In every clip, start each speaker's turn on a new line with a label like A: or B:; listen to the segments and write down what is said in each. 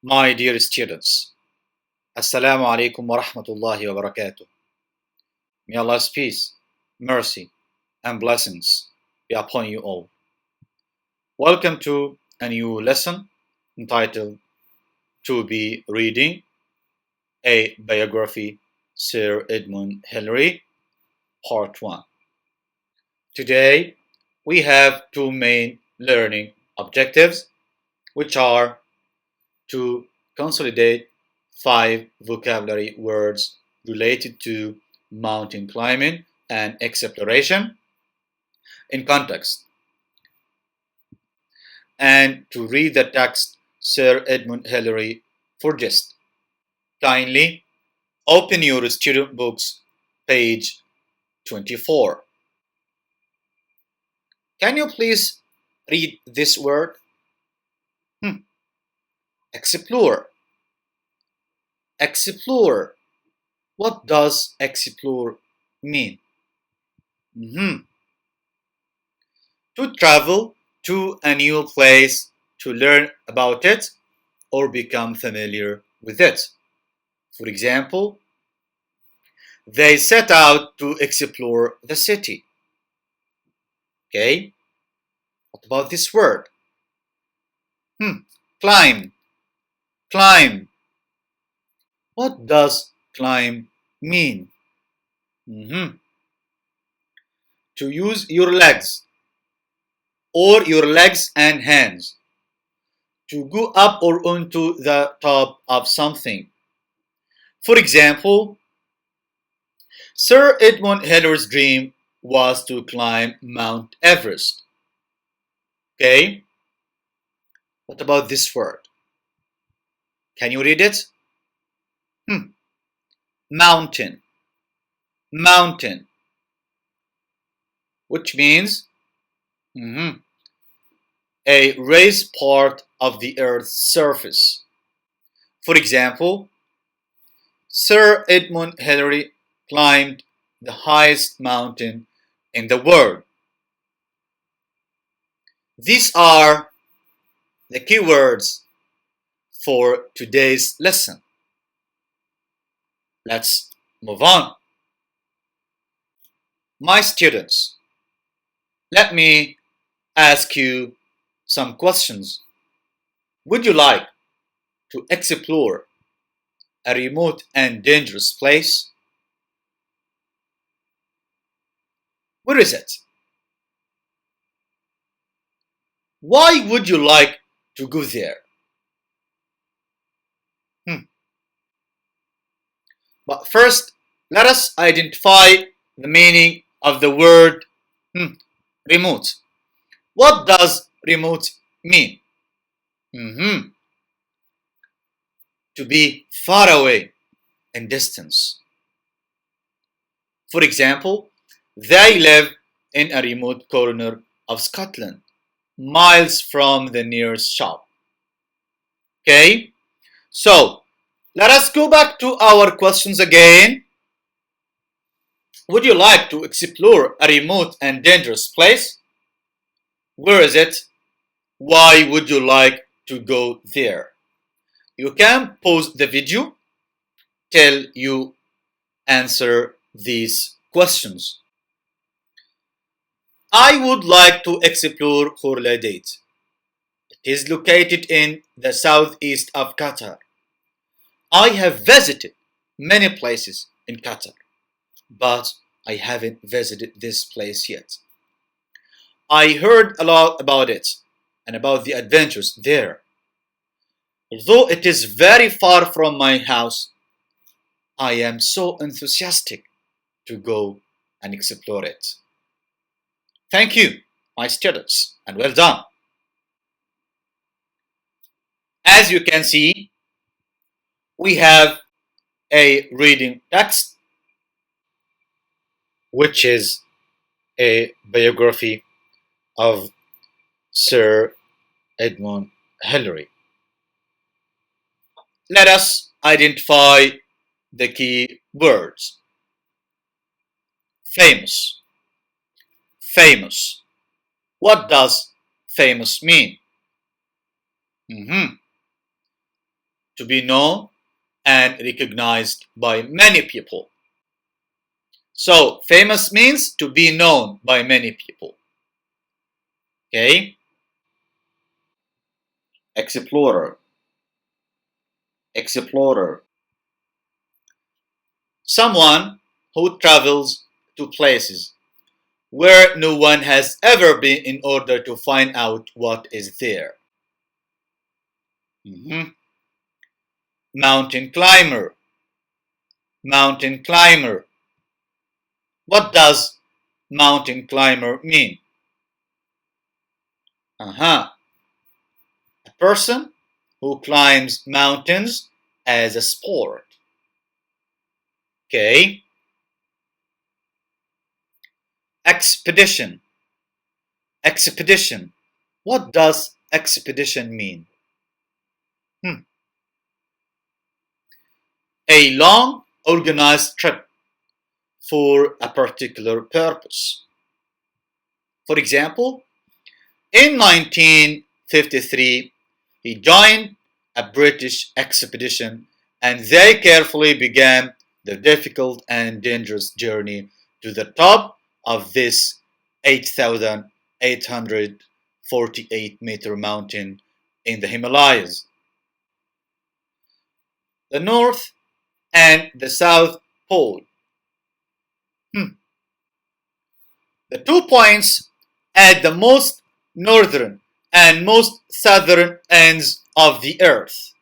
A: My dear students, Assalamu alaikum wa rahmatullahi wa barakatuh. May Allah's peace, mercy, and blessings be upon you all. Welcome to a new lesson entitled To Be Reading a Biography, Sir Edmund Hillary, Part 1. Today, we have two main learning objectives, which are to consolidate 5 vocabulary words related to mountain climbing and exploration in context, and to read the text Sir Edmund Hillary for gist. Kindly open your student books, page 24. Can you please read this word? Explore. Explore. What does explore mean? To travel to a new place to learn about it or become familiar with it. For example, they set out to explore the city. Okay, what about this word? Climb. Climb. What does climb mean? To use your legs or your legs and hands to go up or onto the top of something. For example, Sir Edmund Hillary's dream was to climb Mount Everest. Okay, what about this word? Can you read it? Mountain. Mountain, which means a raised part of the Earth's surface. For example, Sir Edmund Hillary climbed the highest mountain in the world. These are the keywords for today's lesson. Let's move on. My students, let me ask you some questions. Would you like to explore a remote and dangerous place? Where is it? Why would you like to go there? But first, let us identify the meaning of the word remote. What does remote mean? To be far away in distance. For example, they live in a remote corner of Scotland, miles from the nearest shop. Okay, so let us go back to our questions again. Would you like to explore a remote and dangerous place? Where is it? Why would you like to go there? You can pause the video till you answer these questions. I would like to explore Khorladate. It is located in the southeast of Qatar. I have visited many places in Qatar, but I haven't visited this place yet. I heard a lot about it and about the adventures there. Although it is very far from my house, I am so enthusiastic to go and explore it. Thank you, my students, and well done. As you can see, we have a reading text, which is a biography of Sir Edmund Hillary. Let us identify the key words. Famous. Famous. What does famous mean? to be known and recognized by many people. So famous means to be known by many people. Okay? Explorer. Explorer. Someone who travels to places where no one has ever been in order to find out what is there. Mountain climber. Mountain climber. What does mountain climber mean? A person who climbs mountains as a sport. Okay. Expedition. Expedition. What does expedition mean? A long organized trip for a particular purpose. For example, in 1953, he joined a British expedition and they carefully began the difficult and dangerous journey to the top of this 8,848-meter mountain in the Himalayas. The North and the South Pole. The 2 points at the most northern and most southern ends of the earth.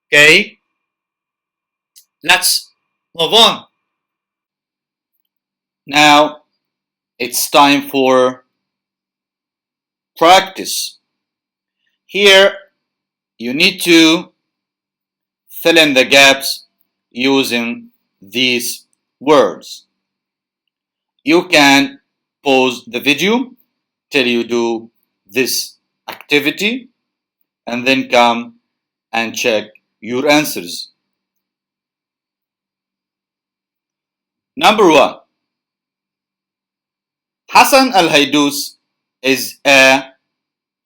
A: Okay, let's move on. Now it's time for practice. Here you need to fill in the gaps using these words. You can pause the video till you do this activity and then come and check your answers. Number 1. Hassan Al-Haidous is a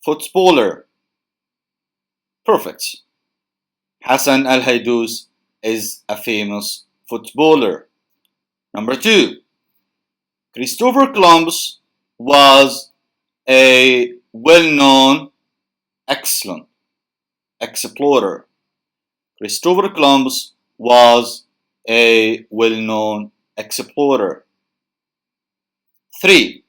A: footballer. Perfect. Hassan Al-Haidous is a famous footballer. Number 2. Christopher Columbus was a well-known, excellent explorer. Christopher Columbus was a well-known explorer. 3.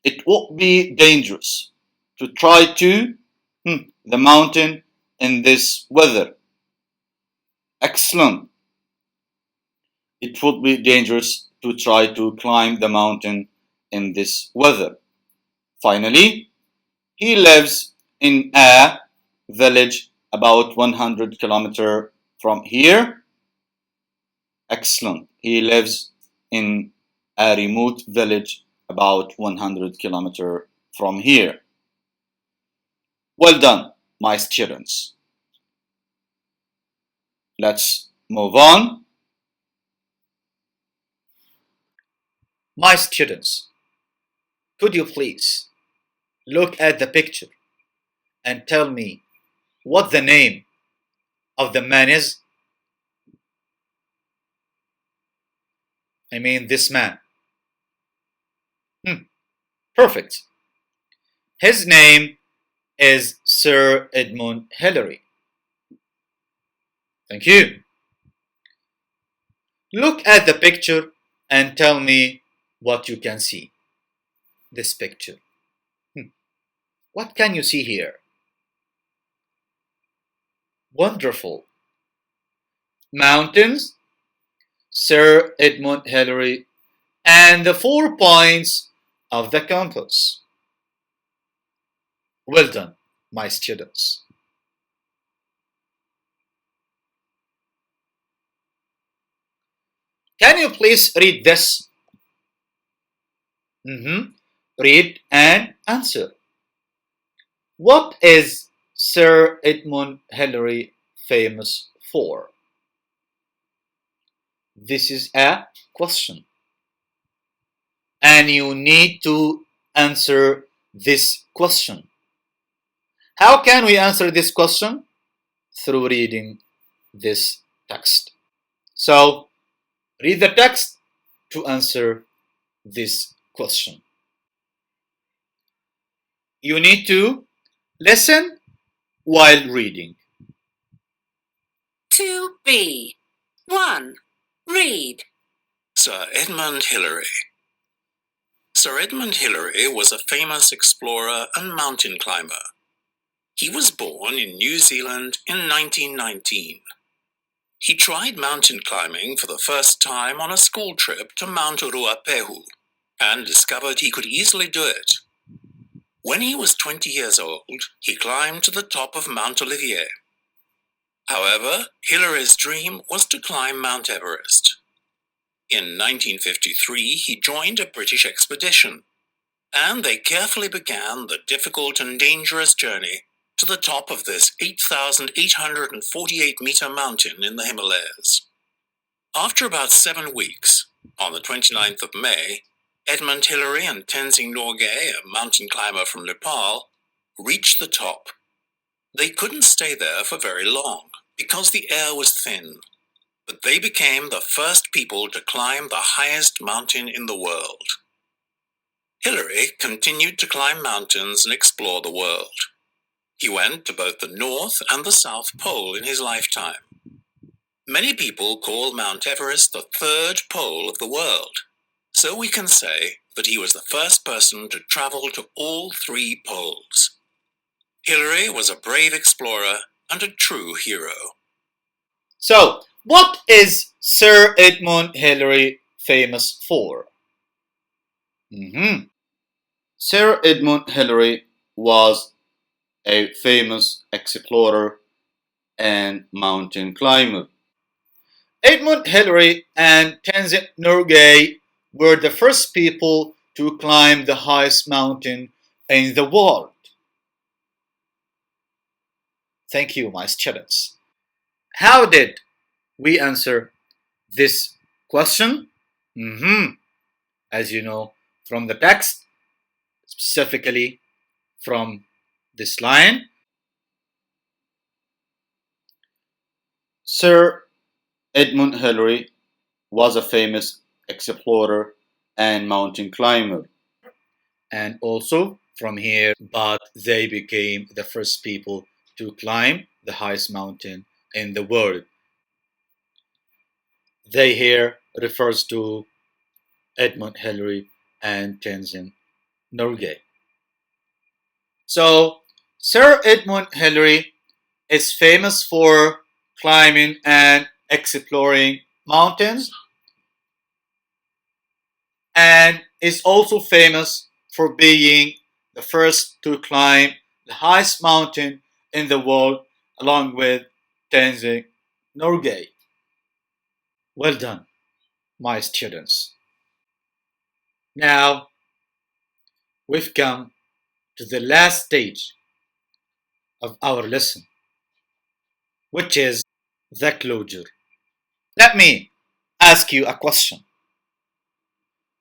A: It would be dangerous to try to the mountain in this weather. Excellent. It would be dangerous to try to climb the mountain in this weather. Finally, he lives in a village about 100 kilometers from here. Excellent. He lives in a remote village about 100 kilometers from here. Well done, my students. Let's move on. My students, could you please look at the picture and tell me what the name of the man is? I mean this man. Perfect. His name is Sir Edmund Hillary. Thank you. Look at the picture and tell me what you can see. This picture. What can you see here? Wonderful. Mountains, Sir Edmund Hillary, and the 4 points of the compass. Well done, my students. Can you please read this? Read and answer. What is Sir Edmund Hillary famous for? This is a question. And you need to answer this question. How can we answer this question? through reading this text. So, read the text to answer this question. You need to listen while reading.
B: 2B. 1. Read.
C: Sir Edmund Hillary. Sir Edmund Hillary was a famous explorer and mountain climber. He was born in New Zealand in 1919. He tried mountain climbing for the first time on a school trip to Mount Ruapehu and discovered he could easily do it. When he was 20 years old, he climbed to the top of Mount Olivier. However, Hillary's dream was to climb Mount Everest. In 1953, he joined a British expedition, and they carefully began the difficult and dangerous journey to the top of this 8,848-meter mountain in the Himalayas. After about 7 weeks, on the 29th of May, Edmund Hillary and Tenzing Norgay, a mountain climber from Nepal, reached the top. They couldn't stay there for very long because the air was thin, but they became the first people to climb the highest mountain in the world. Hillary continued to climb mountains and explore the world. He went to both the North and the South Pole in his lifetime. Many people call Mount Everest the third pole of the world, so we can say that he was the first person to travel to all 3 poles. Hillary was a brave explorer and a true hero.
A: So, what is Sir Edmund Hillary famous for? Sir Edmund Hillary was a famous explorer and mountain climber. Edmund Hillary and Tenzing Norgay were the first people to climb the highest mountain in the world. Thank you, my students. How did we answer this question? As you know from the text, specifically from this line, Sir Edmund Hillary was a famous explorer and mountain climber. And also from here, but they became the first people to climb the highest mountain in the world. They here refers to Edmund Hillary and Tenzing Norgay. So, Sir Edmund Hillary is famous for climbing and exploring mountains, and is also famous for being the first to climb the highest mountain in the world along with Tenzing Norgay. Well done, my students. Now, we've come to the last stage of our lesson, which is the closure. Let me ask you a question.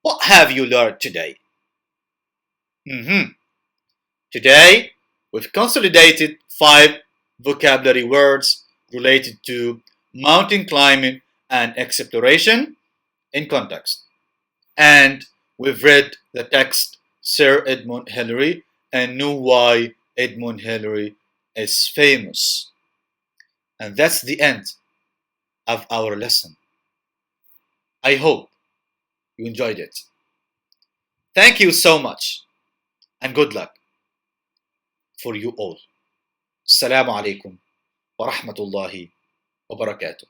A: What have you learned today? Today, we've consolidated 5 vocabulary words related to mountain climbing and exploration in context. And we've read the text Sir Edmund Hillary and knew why Edmund Hillary is famous. And that's the end of our lesson. I hope you enjoyed it. Thank you so much and good luck for you all. Assalamu alaikum wa rahmatullahi wa barakatuh.